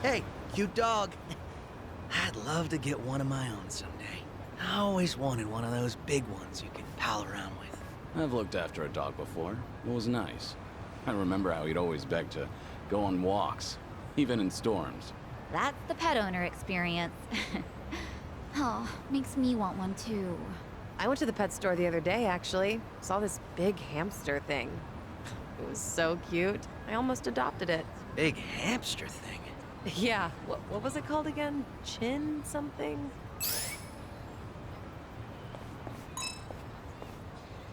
Hey, cute dog. I'd love to get one of my own someday. I always wanted one of those big ones you can pal around with. I've looked after a dog before. It was nice. I remember how he'd always beg to go on walks, even in storms. That's the pet owner experience. Oh, makes me want one too. I went to the pet store the other day, actually. Saw this big hamster thing. It was so cute. I almost adopted it. Big hamster thing. Yeah, what was it called again? Chin something?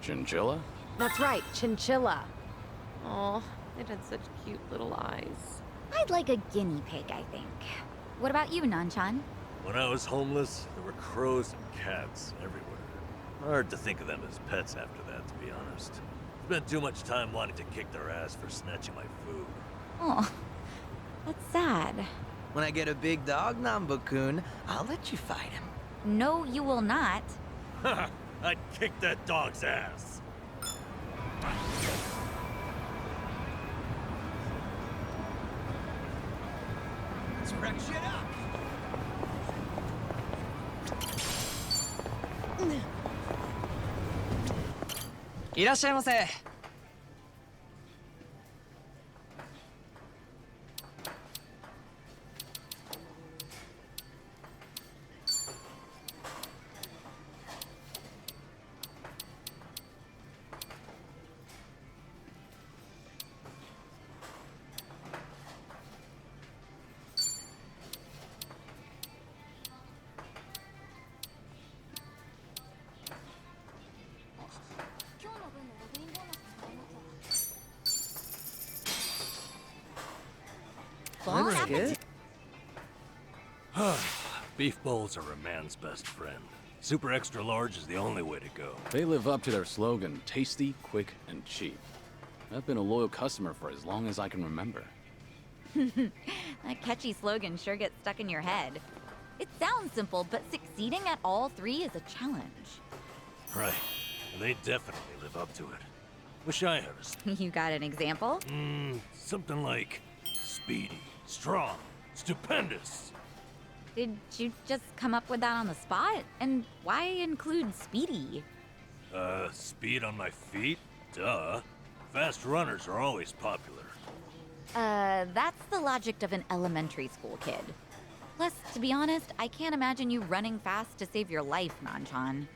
Chinchilla? That's right, chinchilla. Oh, it had such cute little eyes. I'd like a guinea pig, I think. What about you, Nanchan? When I was homeless, there were crows and cats everywhere. Hard to think of them as pets after that, to be honest. Spent too much time wanting to kick their ass for snatching my food. Oh, that's sad. When I get a big dog, Nambu-kun, I'll let you fight him. No, you will not. Haha, I'd kick that dog's ass. Let's wreck shit up. いらっしゃいませ。Bon Good. Beef bowls are a man's best friend. Super extra large is the only way to go. They live up to their slogan, tasty, quick, and cheap. I've been a loyal customer for as long as I can remember. That catchy slogan sure gets stuck in your head. It sounds simple, but succeeding at all three is a challenge. Right. And they definitely live up to it. Wish I had a... You got an example? something like... speedy, strong, stupendous. Did you just come up with that on the spot? And why include speedy? Speed on my feet? Duh. Fast runners are always popular. That's the logic of an elementary school kid. Plus, to be honest, I can't imagine you running fast to save your life, Nanchan.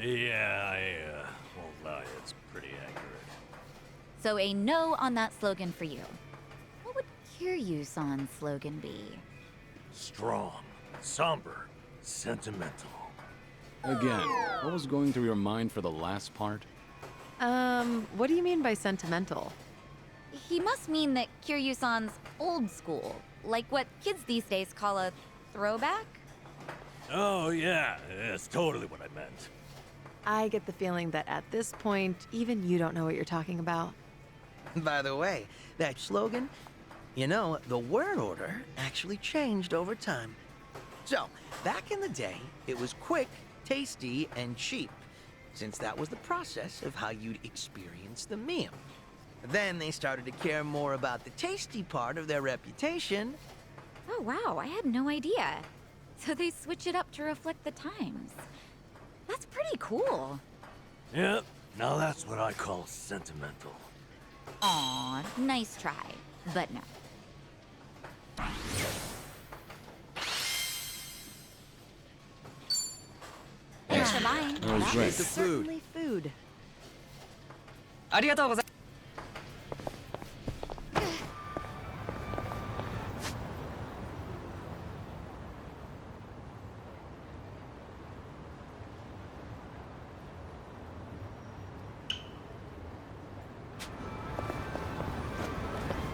Yeah, I won't lie, it's pretty accurate. So a no on that slogan for you. What would Kiryu-san's slogan be? Strong, somber, sentimental. Again, what was going through your mind for the last part? What do you mean by sentimental? He must mean that Kiryu-san's old school, like what kids these days call a throwback? Oh, yeah, that's totally what I meant. I get the feeling that at this point, even you don't know what you're talking about. By the way, that slogan, you know, the word order actually changed over time. So, back in the day, it was quick, tasty, and cheap, since that was the process of how you'd experience the meal. Then they started to care more about the tasty part of their reputation. Oh wow, I had no idea. So they switch it up to reflect the times. That's pretty cool. Yep, now that's what I call sentimental. Aw, nice try, but no. Thanks for buying. That was great. The food. Certainly food. ありがとうございます。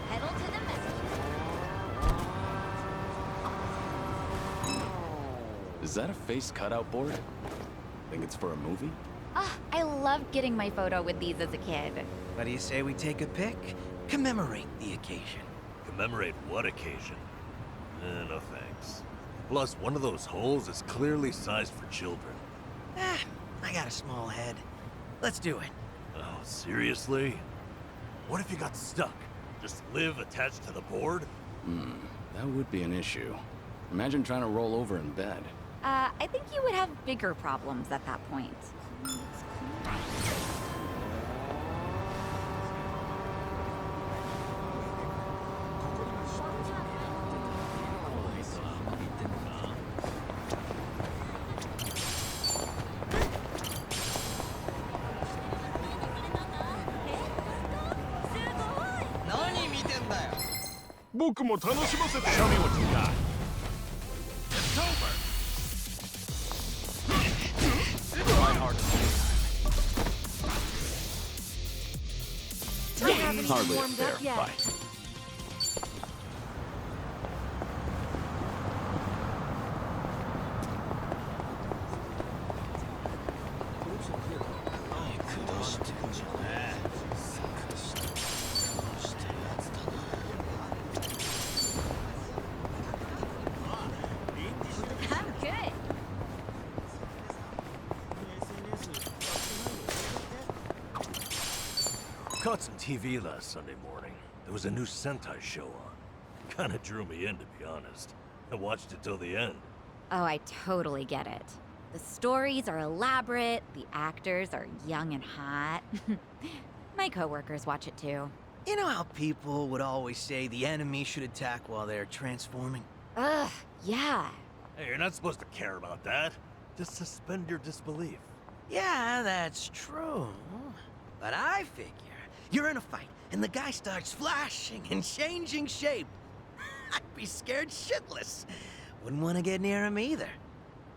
Pedal to the metal. Is that a face cutout board? Think it's for a movie? Ah, I loved getting my photo with these as a kid. What do you say we take a pic? Commemorate the occasion. Commemorate what occasion? No thanks. Plus, one of those holes is clearly sized for children. I got a small head. Let's do it. Oh, seriously? What if you got stuck? Just live attached to the board? That would be an issue. Imagine trying to roll over in bed. I think you would have bigger problems at that point. Show me what you got. It's over. Try harder next time. Hardly a fair fight. I'm good. Caught some TV last Sunday morning. There was a new Sentai show on. Kinda drew me in, to be honest. I watched it till the end. Oh, I totally get it. The stories are elaborate, the actors are young and hot. My coworkers watch it too. You know how people would always say the enemy should attack while they're transforming? Ugh, yeah. Hey, you're not supposed to care about that. Just suspend your disbelief. Yeah, that's true. But I figure you're in a fight and the guy starts flashing and changing shape. I'd be scared shitless. Wouldn't want to get near him either.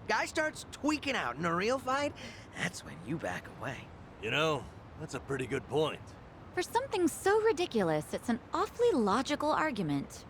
Guy starts tweaking out in a real fight, that's when you back away. You know, that's a pretty good point. For something so ridiculous, it's an awfully logical argument.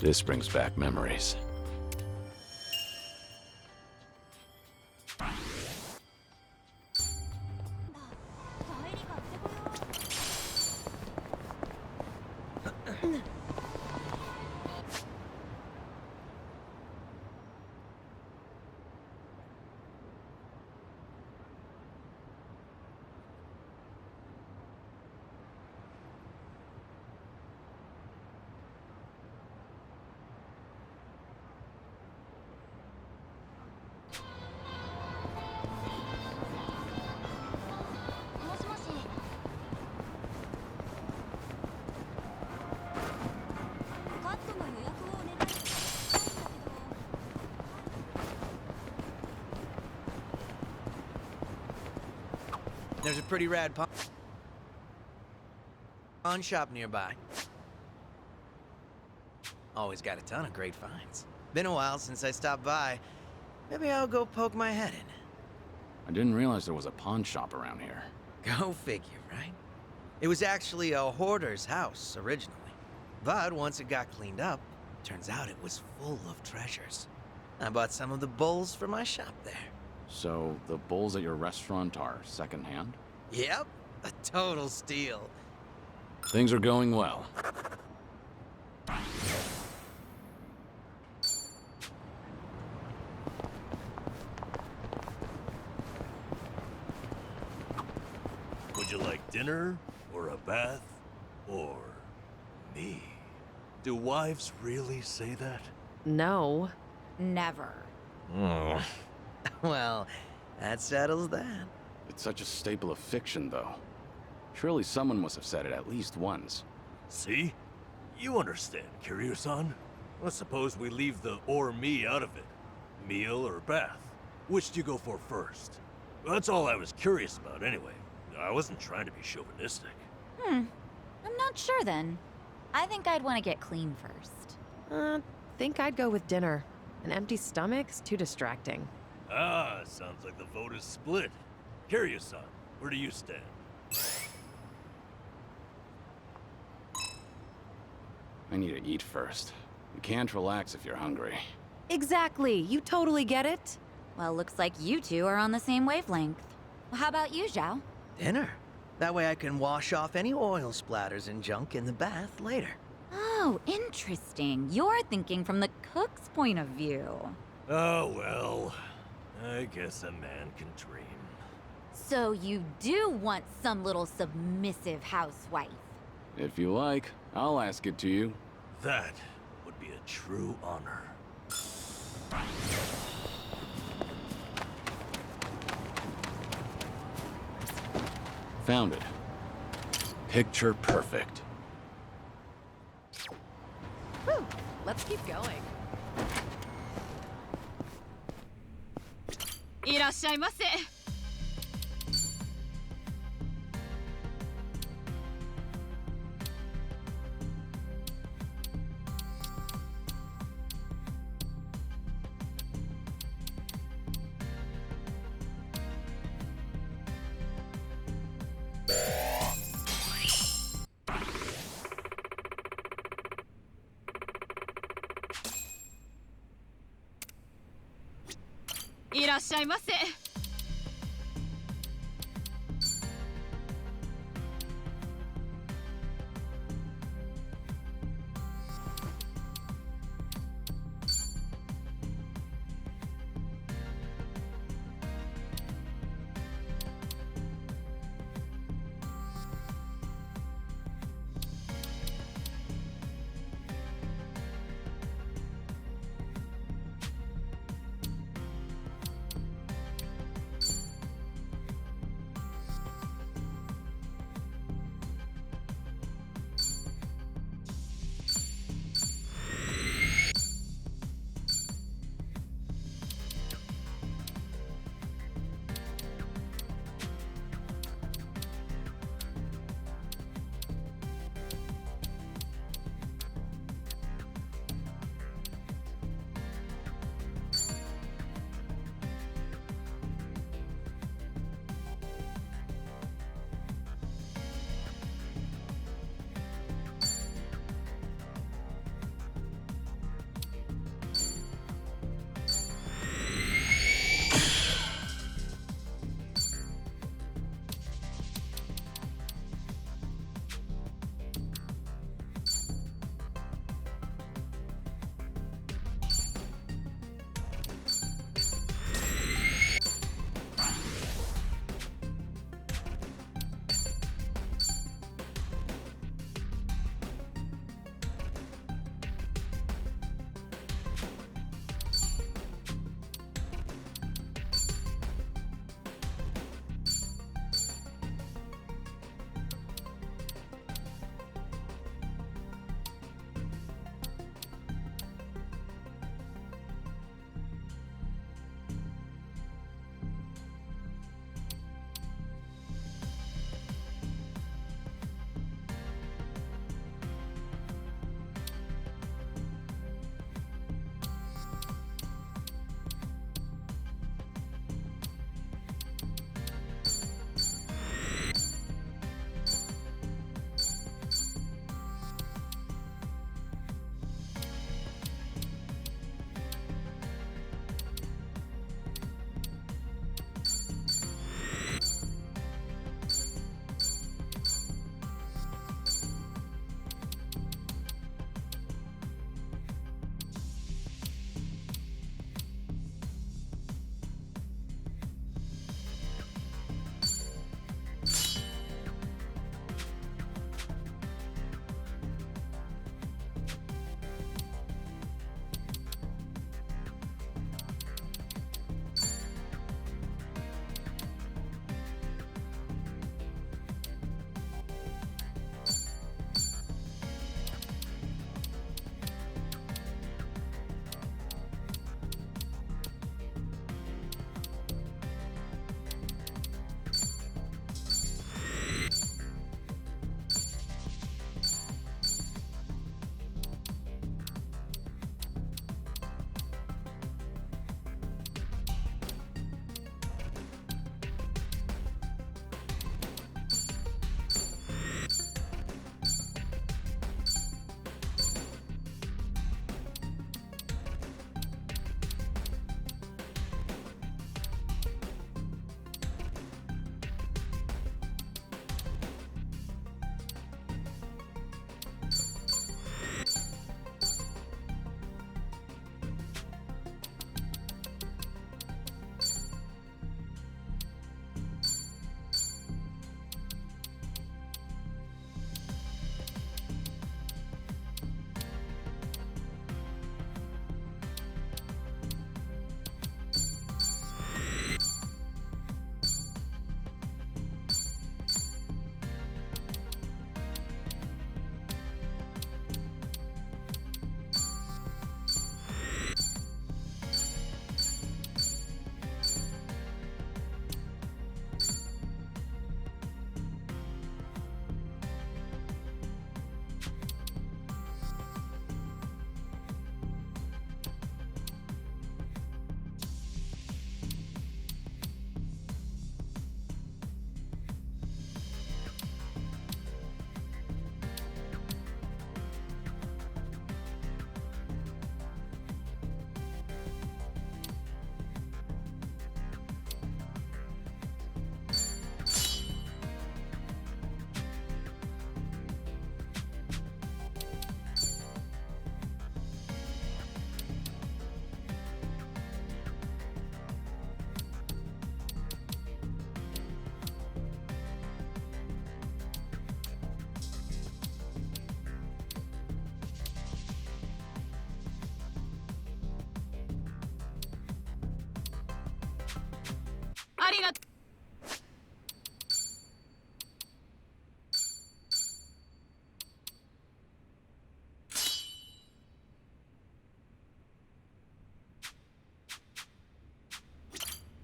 This brings back memories. There's a pretty rad pawn shop nearby. Always got a ton of great finds. Been a while since I stopped by. Maybe I'll go poke my head in. I didn't realize there was a pawn shop around here. Go figure, right? It was actually a hoarder's house originally. But once it got cleaned up, turns out it was full of treasures. I bought some of the bowls for my shop there. So, the bowls at your restaurant are secondhand? Yep, a total steal. Things are going well. Would you like dinner, or a bath, or me? Do wives really say that? No. Never. Oh. Well, that settles that. It's such a staple of fiction, though. Surely someone must have said it at least once. See? You understand, Kiryu-san? Well, suppose we leave the or me out of it. Meal or bath? Which do you go for first? Well, that's all I was curious about anyway. I wasn't trying to be chauvinistic. I'm not sure then. I think I'd want to get clean first. Think I'd go with dinner. An empty stomach's too distracting. Ah, sounds like the vote is split. Kiryu-san, where do you stand? I need to eat first. You can't relax if you're hungry. Exactly. You totally get it. Well, looks like you two are on the same wavelength. Well, how about you, Zhao? Dinner. That way I can wash off any oil splatters and junk in the bath later. Oh, interesting. You're thinking from the cook's point of view. Oh, well. I guess a man can dream. So you do want some little submissive housewife. If you like, I'll ask it to you. That would be a true honor. Found it. Picture perfect. Whew. Let's keep going. いらっしゃいませ。いらっしゃいませ。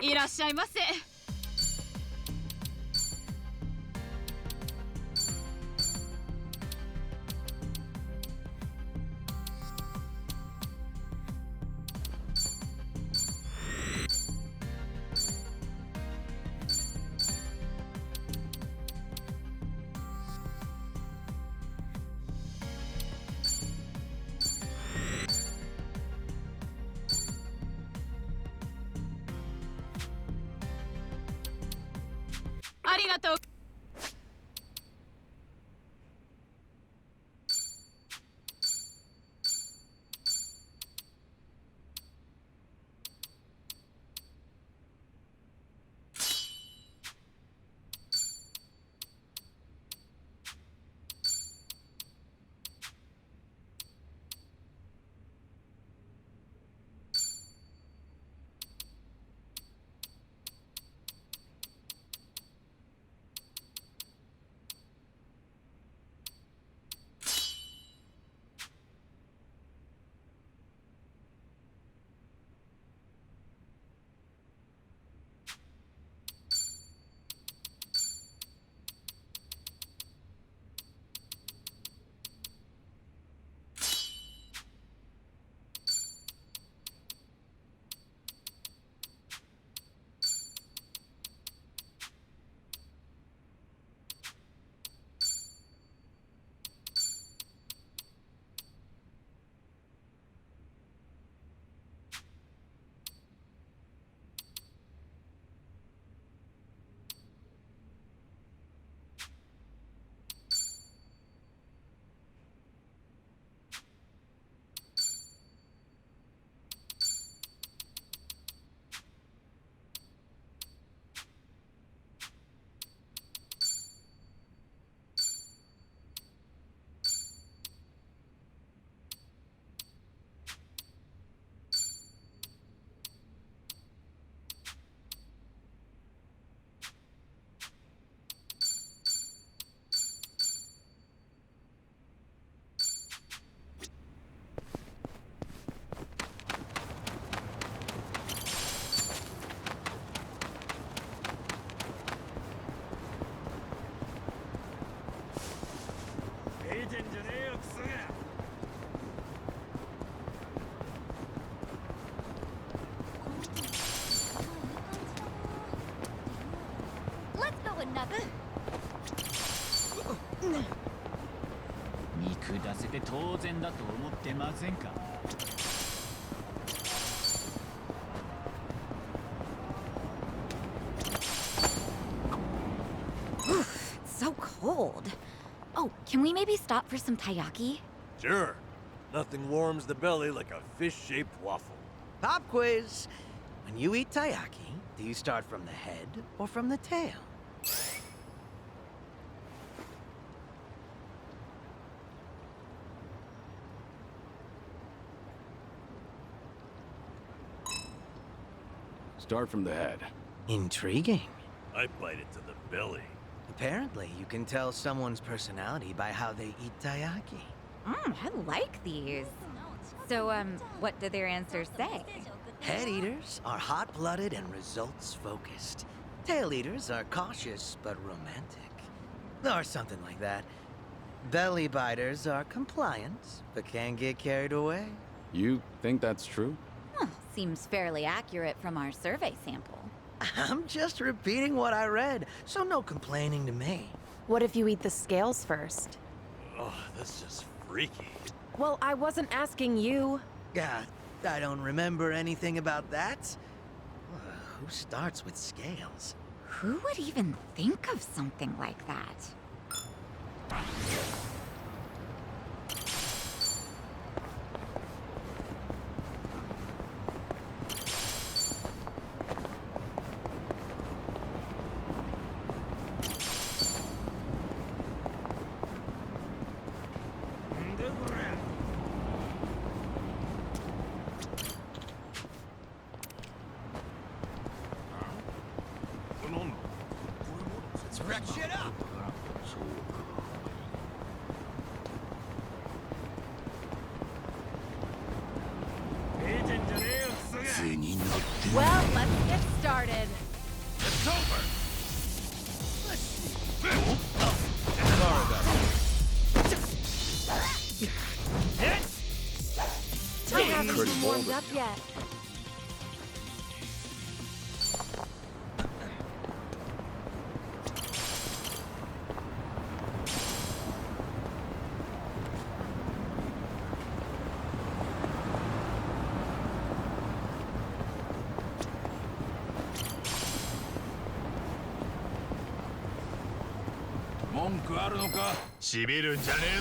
いらっしゃいませ。ありがとう。Let's go another. 見下せて当然だと思ってませんか？ So cold. Oh, can we maybe stop for some taiyaki? Sure. Nothing warms the belly like a fish-shaped waffle. Pop quiz. When you eat taiyaki, do you start from the head or from the tail? Start from the head. Intriguing. I bite it to the belly. Apparently, you can tell someone's personality by how they eat taiyaki. I like these. So, what do their answers say? Head eaters are hot-blooded and results-focused. Tail eaters are cautious but romantic. Or something like that. Belly biters are compliant but can get carried away. You think that's true? Well, seems fairly accurate from our survey sample. I'm just repeating what I read, so no complaining to me. What if you eat the scales first? Oh, that's just freaky. Well, I wasn't asking you. Yeah, I don't remember anything about that. Who starts with scales? Who would even think of something like that? Let's wreck shit up! Well, let's get started. warmed up yet.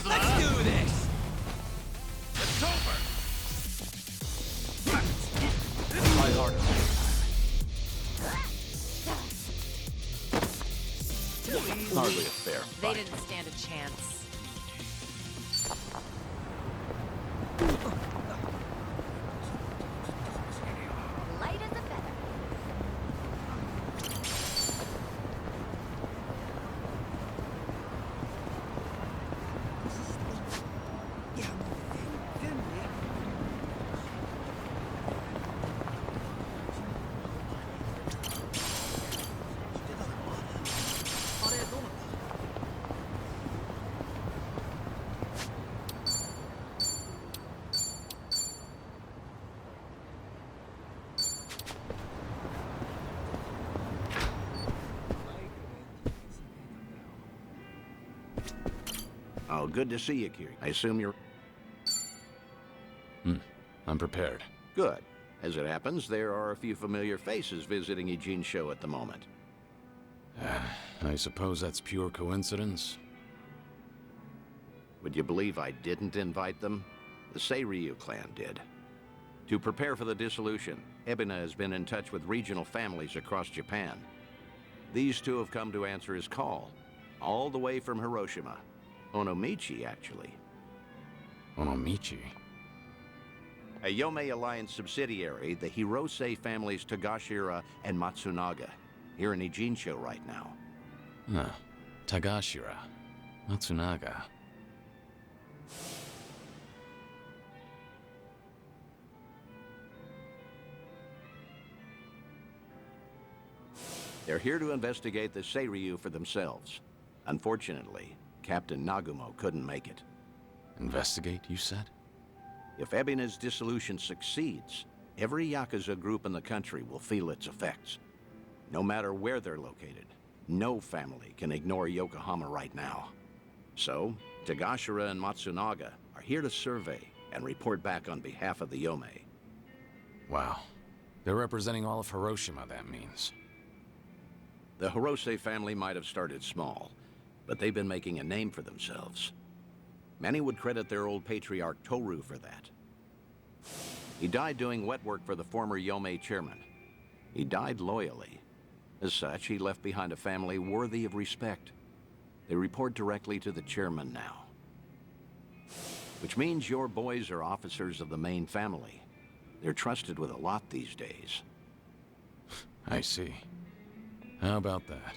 Let's do this! It's over! My heart. Hardly a fair They fight. didn't stand a chance. Light as a feather. Oh, good to see you, Kiri. I assume you're... I'm prepared. Good. As it happens, there are a few familiar faces visiting Eugene's show at the moment. I suppose that's pure coincidence. Would you believe I didn't invite them? The Seiryu clan did. To prepare for the dissolution, Ebina has been in touch with regional families across Japan. These two have come to answer his call, all the way from Hiroshima. Onomichi, actually. Onomichi? A Yomei Alliance subsidiary, the Hirose families Tagashira and Matsunaga, here in Eugene's show right now. Huh. Tagashira. Matsunaga. They're here to investigate the Seiryu for themselves. Unfortunately, Captain Nagumo couldn't make it. Investigate, you said? If Ebina's dissolution succeeds, every Yakuza group in the country will feel its effects. No matter where they're located, no family can ignore Yokohama right now. So, Tagashira and Matsunaga are here to survey and report back on behalf of the Yomei. Wow. They're representing all of Hiroshima, that means. The Hirose family might have started small, but they've been making a name for themselves. Many would credit their old patriarch Toru for that. He died doing wet work for the former Yomei chairman. He died loyally. As such, he left behind a family worthy of respect. They report directly to the chairman now. Which means your boys are officers of the main family. They're trusted with a lot these days. I see. How about that?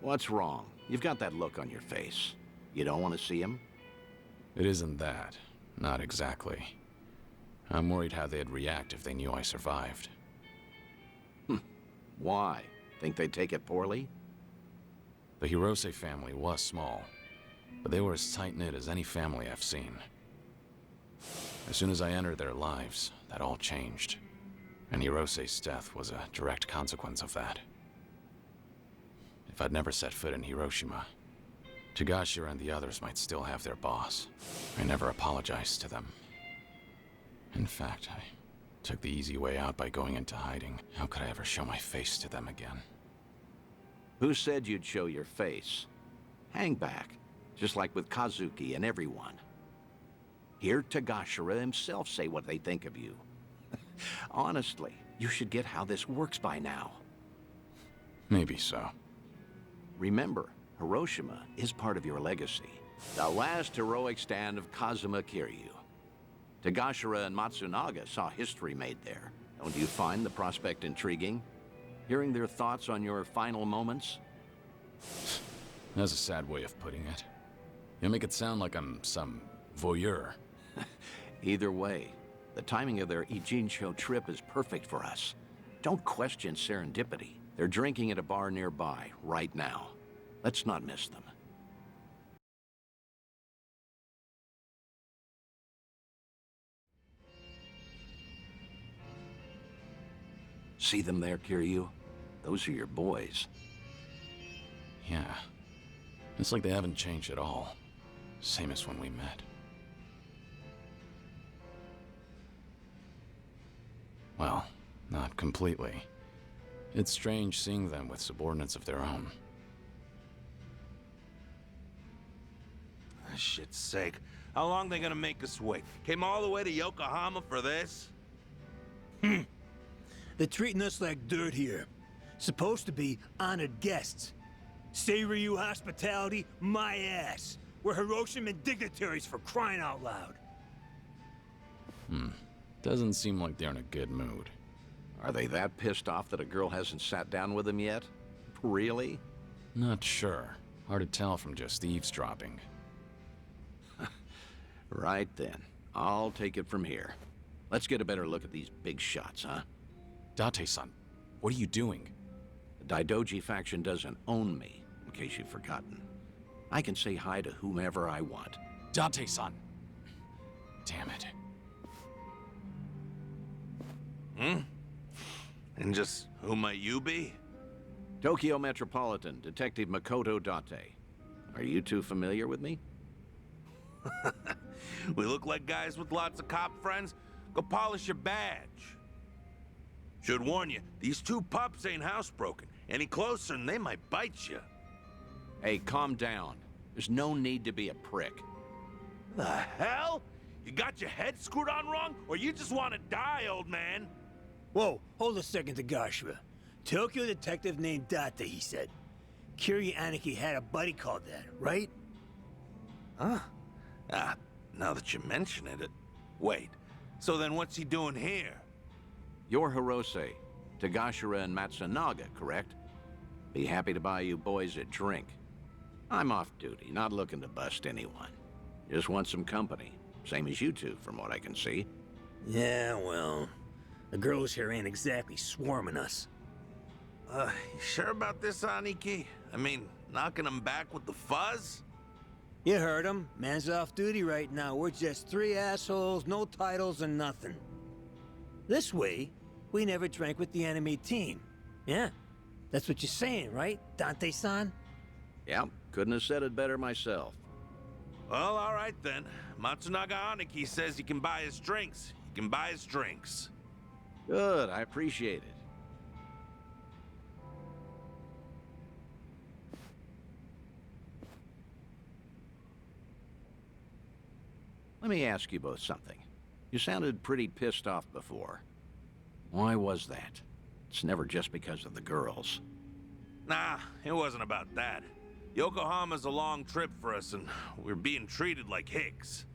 What's wrong? You've got that look on your face. You don't want to see him? It isn't that. Not exactly. I'm worried how they'd react if they knew I survived. Why? Think they'd take it poorly? The Hirose family was small, but they were as tight-knit as any family I've seen. As soon as I entered their lives, that all changed. And Hirose's death was a direct consequence of that. If I'd never set foot in Hiroshima, Tagashira and the others might still have their boss. I never apologized to them. In fact, I took the easy way out by going into hiding. How could I ever show my face to them again? Who said you'd show your face? Hang back, just like with Kazuki and everyone. Hear Tagashira himself say what they think of you. Honestly, you should get how this works by now. Maybe so. Remember, Hiroshima is part of your legacy. The last heroic stand of Kazuma Kiryu. Tagashira and Matsunaga saw history made there. Don't you find the prospect intriguing? Hearing their thoughts on your final moments? That's a sad way of putting it. You make it sound like I'm some voyeur. Either way, the timing of their Ijincho trip is perfect for us. Don't question serendipity. They're drinking at a bar nearby, right now. Let's not miss them. See them there, Kiryu? Those are your boys. Yeah. It's like they haven't changed at all. Same as when we met. Well, not completely. It's strange seeing them with subordinates of their own. For shit's sake. How long they gonna make us wait? Came all the way to Yokohama for this? They're treating us like dirt here. Supposed to be honored guests. Seiryu hospitality, my ass. We're Hiroshima dignitaries for crying out loud. Doesn't seem like they're in a good mood. Are they that pissed off that a girl hasn't sat down with them yet? Really? Not sure. Hard to tell from just eavesdropping. Right then. I'll take it from here. Let's get a better look at these big shots, huh? Date-san, what are you doing? The Daidoji faction doesn't own me, in case you've forgotten. I can say hi to whomever I want. Date-san! Damn it. And just who might you be? Tokyo Metropolitan Detective Makoto Date. Are you two familiar with me? We look like guys with lots of cop friends? Go polish your badge. Should warn you, these two pups ain't housebroken. Any closer and they might bite you. Hey, calm down. There's no need to be a prick. The hell? You got your head screwed on wrong? Or you just want to die, old man? Whoa, hold a second, Tagashima. Tokyo detective named Date, he said. Kiryu Aniki had a buddy called that, right? Huh? Now that you mention it... Wait, so then what's he doing here? You're Hirose, Tagashira and Matsunaga, correct? Be happy to buy you boys a drink. I'm off duty, not looking to bust anyone. Just want some company. Same as you two, from what I can see. Yeah, well, the girls here ain't exactly swarming us. You sure about this, Aniki? I mean, knocking them back with the fuzz? You heard him. Man's off duty right now. We're just three assholes, no titles and nothing. This way, we never drank with the enemy team. Yeah, that's what you're saying, right, Dante-san? Yeah, couldn't have said it better myself. Well, all right then. Matsunaga Aniki says he can buy his drinks. He can buy his drinks. Good, I appreciate it. Let me ask you both something. You sounded pretty pissed off before. Why was that? It's never just because of the girls. Nah, it wasn't about that. Yokohama's a long trip for us, and we're being treated like hicks.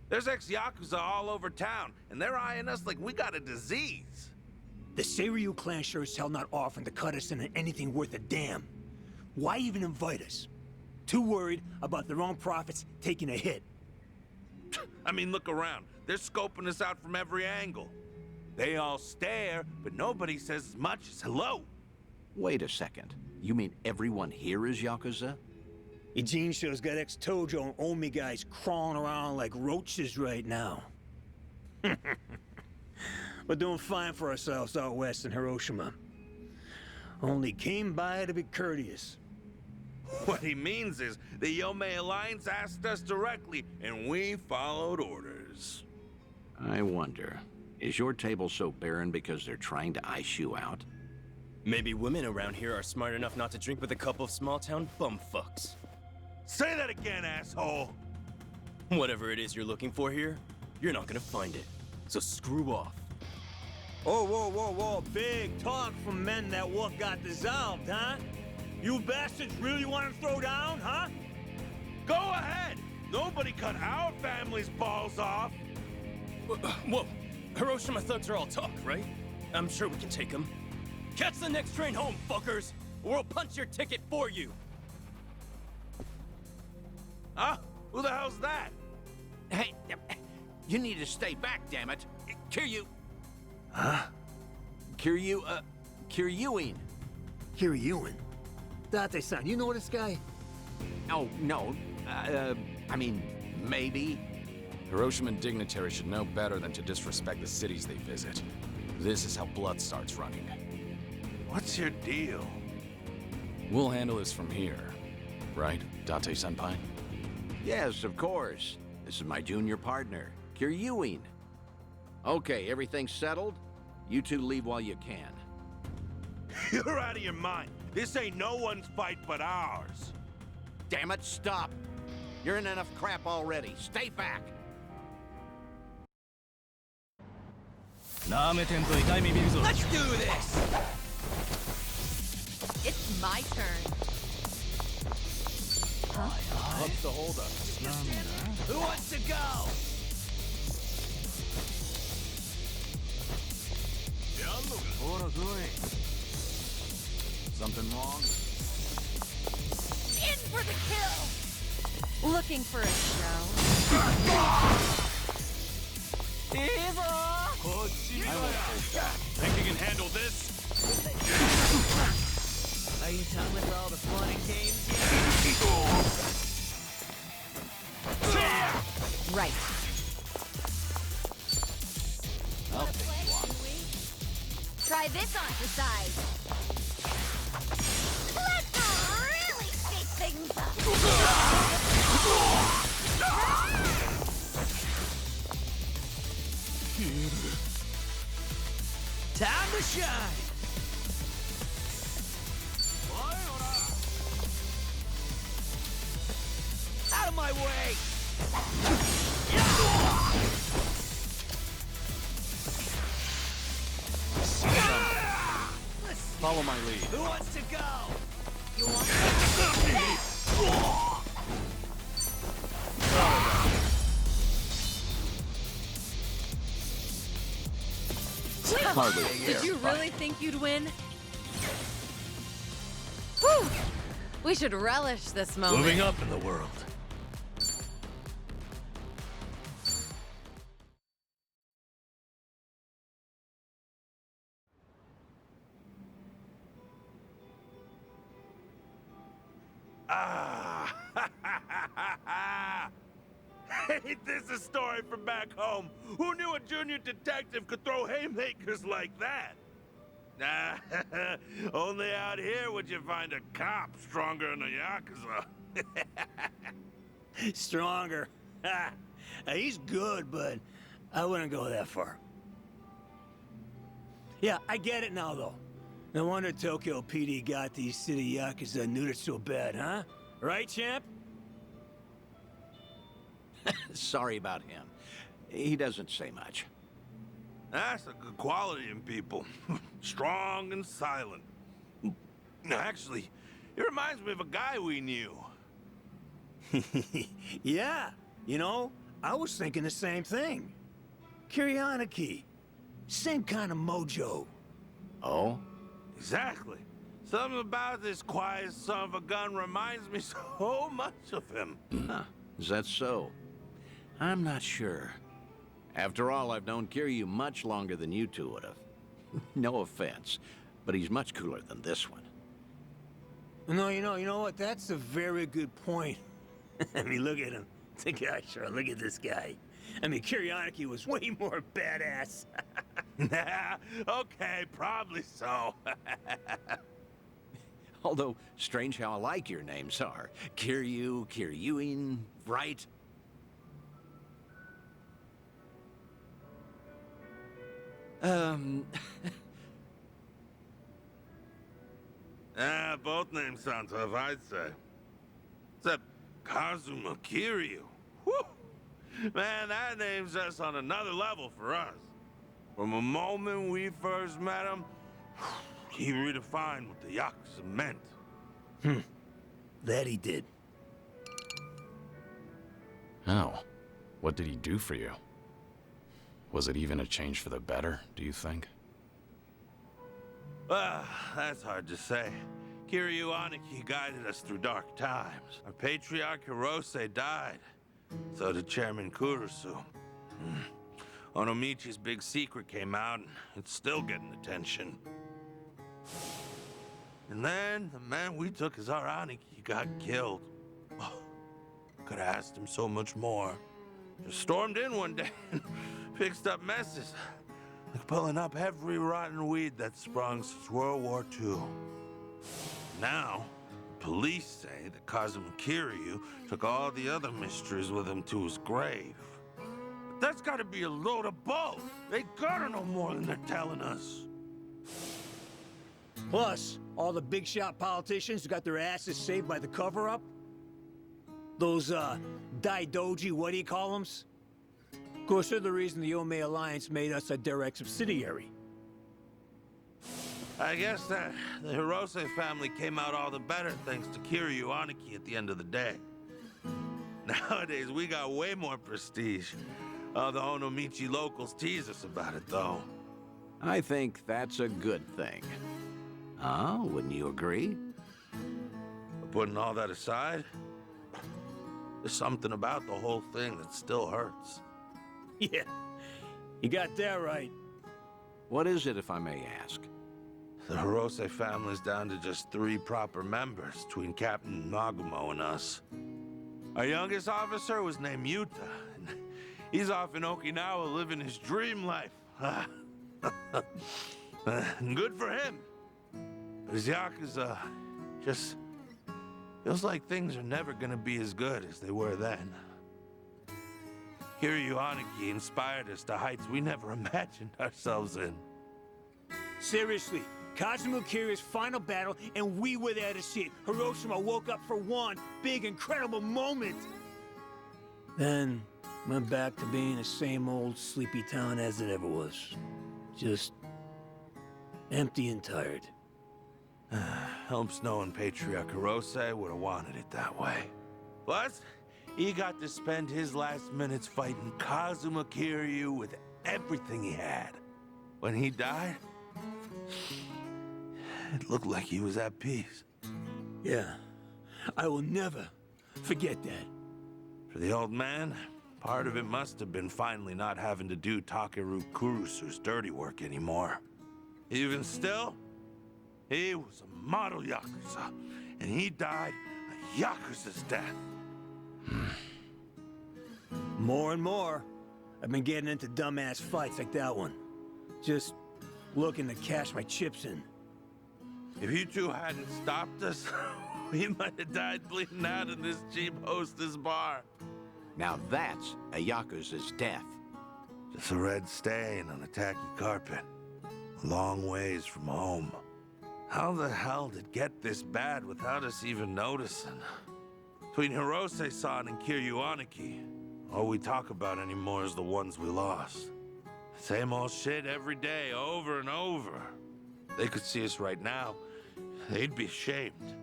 There's ex-Yakuza all over town, and they're eyeing us like we got a disease. The Seiryu clan sure as hell not offering to cut us into anything worth a damn. Why even invite us? Too worried about their own profits taking a hit. I mean, look around. They're scoping us out from every angle. They all stare, but nobody says as much as hello. Wait a second. You mean everyone here is Yakuza? Eugene sure has got ex-Tojo and Omi guys crawling around like roaches right now. We're doing fine for ourselves out west in Hiroshima. Only came by to be courteous. What he means is the Yomei Alliance asked us directly, and we followed orders. I wonder, is your table so barren because they're trying to ice you out? Maybe women around here are smart enough not to drink with a couple of small-town bumfucks. Say that again, asshole! Whatever it is you're looking for here, you're not gonna find it. So screw off. Oh, whoa, whoa, whoa, big talk from men that what got dissolved, huh? You bastards really want to throw down, huh? Go ahead! Nobody cut our family's balls off! Whoa, Hiroshima thugs are all talk, right? I'm sure we can take them. Catch the next train home, fuckers! Or we'll punch your ticket for you! Huh? Who the hell's that? Hey, you need to stay back, damn it. Kiryu. Huh? Kiryuin. Kiryuin? Date-san, you know this guy? Oh, no. I mean, maybe. Hiroshiman dignitaries should know better than to disrespect the cities they visit. This is how blood starts running. What's your deal? We'll handle this from here. Right, Date-senpai? Yes, of course. This is my junior partner, Kiryuin. Okay, everything's settled? You two leave while you can. You're out of your mind. This ain't no one's fight but ours. Damn it, stop! You're in enough crap already. Stay back! Let's do this! It's my turn. What's the holdup? Who wants to go? Something wrong? In for the kill! Looking for a show. Think you can handle this? Are you done with all the fun and games yet? Right. Try this on for size. Let's really shake things up. Time to shine! Out of my way! Follow my lead. Who wants to go? You want Hardly a Did you fair really think you'd win? Whew. We should relish this moment. Moving up in the world. Ah! Ain't this a story from back home? Who knew a junior detective could throw haymakers like that? Nah, only out here would you find a cop stronger than a Yakuza. Stronger. Ha! He's good, but I wouldn't go that far. Yeah, I get it now, though. No wonder Tokyo PD got these city Yakuza neutered so bad, huh? Right, champ? Sorry about him. He doesn't say much. That's a good quality in people. Strong and silent. No, actually, it reminds me of a guy we knew. Yeah, you know, I was thinking the same thing. Kiryanaki. Same kind of mojo. Oh? Exactly. Something about this quiet son of a gun reminds me so much of him. Huh. Is that so? I'm not sure. After all, I've known Kiryu much longer than you two would have. No offense, but he's much cooler than this one. No, you know what? That's a very good point. I mean, look at him. The guy, sure, look at this guy. I mean, Kiryanaki was way more badass. Okay, probably so. Although, strange how alike your names are. Kiryu, Kiryuin, right? Both names sound tough, I'd say. Except Kazuma Kiryu. Whew. Man, that name's just on another level for us. From the moment we first met him, he redefined what the Yakuza meant. That he did. Oh. What did he do for you? Was it even a change for the better, do you think? That's hard to say. Kiryu Aniki guided us through dark times. Our patriarch Hirose died. So did Chairman Kurusu. Onomichi's big secret came out, and it's still getting attention. And then, the man we took as our Aniki got killed. Oh, could have asked him so much more. Just stormed in one day and fixed up messes. like pulling up every rotten weed that's sprung since World War II. Now, the police say that Kazuma Kiryu took all the other mysteries with him to his grave. But that's gotta be a load of bull. They gotta know more than they're telling us. Plus, all the big shot politicians who got their asses saved by the cover-up. Those, Daidoji, what do you call them? Of course, they're the reason the Yomei Alliance made us a direct subsidiary. I guess that the Hirose family came out all the better thanks to Kiryu Aniki at the end of the day. Nowadays, we got way more prestige. All the Onomichi locals tease us about it, though. I think that's a good thing. Huh? Wouldn't you agree? But putting all that aside, there's something about the whole thing that still hurts. Yeah, you got that right. What is it, if I may ask? The Hirose family's down to just 3 proper members between Captain Nagumo and us. Our youngest officer was named Yuta, and he's off in Okinawa living his dream life. Good for him. But his Yakuza just feels like things are never gonna be as good as they were then. Kiryu Aniki inspired us to heights we never imagined ourselves in. Seriously, Kazuma Kiryu's final battle, and we were there to see it. Hiroshima woke up for one big, incredible moment. Then, went back to being the same old sleepy town as it ever was. Just empty and tired. Helps knowing Patriarch Hirose would have wanted it that way. Plus, he got to spend his last minutes fighting Kazuma Kiryu with everything he had. When he died, it looked like he was at peace. Yeah, I will never forget that. For the old man, part of it must have been finally not having to do Takeru Kurusu's dirty work anymore. Even still, he was a model Yakuza, and he died a Yakuza's death. More and more, I've been getting into dumbass fights like that one. Just looking to cash my chips in. If you two hadn't stopped us, we might have died bleeding out in this cheap hostess bar. Now that's a Yakuza's death. Just a red stain on a tacky carpet. A long ways from home. How the hell did it get this bad without us even noticing? Between Hirose-san and Kiryu Aniki, all we talk about anymore is the ones we lost. Same old shit every day, over and over. They could see us right now, they'd be ashamed.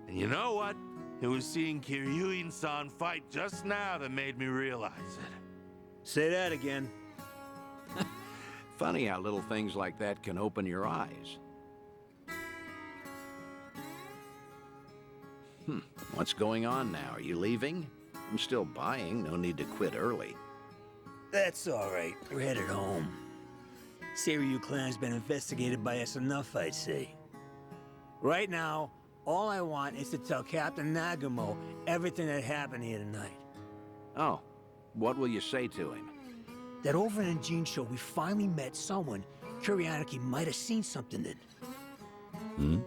And you know what? It was seeing Kiryuin-san fight just now that made me realize it. Say that again. Funny how little things like that can open your eyes. What's going on now? Are you leaving? I'm still buying. No need to quit early. That's all right. We're headed home. Seiryu clan's been investigated by us enough, I'd say. Right now, all I want is to tell Captain Nagumo everything that happened here tonight. Oh, what will you say to him? That over in Jinsho, we finally met someone Kuryaniki might have seen something in.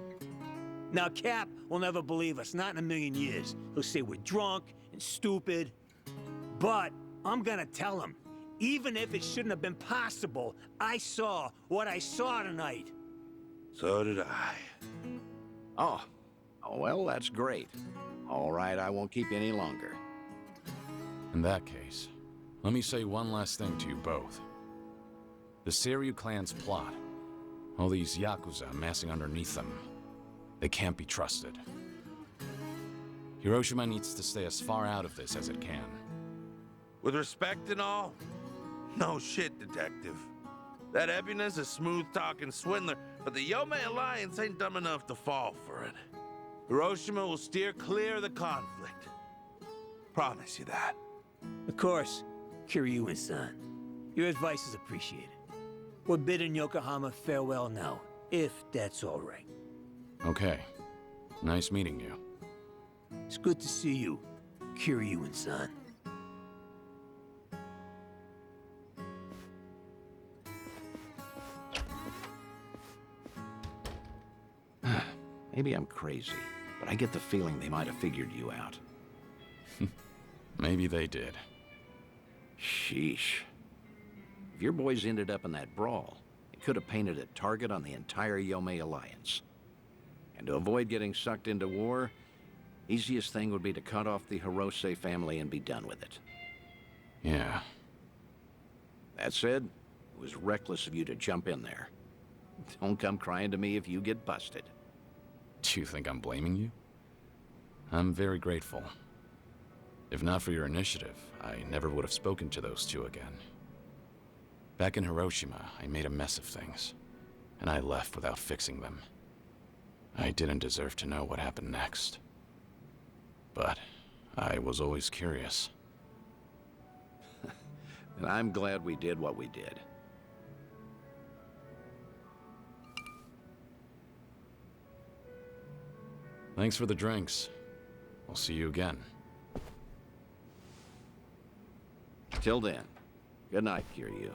Now, Cap will never believe us, not in a million years. He'll say we're drunk and stupid. But I'm gonna tell him, even if it shouldn't have been possible, I saw what I saw tonight. So did I. Oh, well, that's great. All right, I won't keep you any longer. In that case, let me say one last thing to you both. The Seiryu clan's plot, all these Yakuza amassing underneath them, they can't be trusted. Hiroshima needs to stay as far out of this as it can. With respect and all, no shit, Detective. That Ebina's a smooth-talking swindler, but the Yomei Alliance ain't dumb enough to fall for it. Hiroshima will steer clear of the conflict. Promise you that. Of course, Kiryu-san. Your advice is appreciated. We're bidding Yokohama farewell now, if that's all right. Okay. Nice meeting you. It's good to see you, Kiryu-san. Maybe I'm crazy, but I get the feeling they might have figured you out. Maybe they did. Sheesh. If your boys ended up in that brawl, it could have painted a target on the entire Yomei Alliance. And to avoid getting sucked into war, easiest thing would be to cut off the Hirose family and be done with it. Yeah. That said, it was reckless of you to jump in there. Don't come crying to me if you get busted. Do you think I'm blaming you? I'm very grateful. If not for your initiative, I never would have spoken to those two again. Back in Hiroshima, I made a mess of things, and I left without fixing them. I didn't deserve to know what happened next. But I was always curious. And I'm glad we did what we did. Thanks for the drinks. I'll see you again. Till then, good night, Kiryu.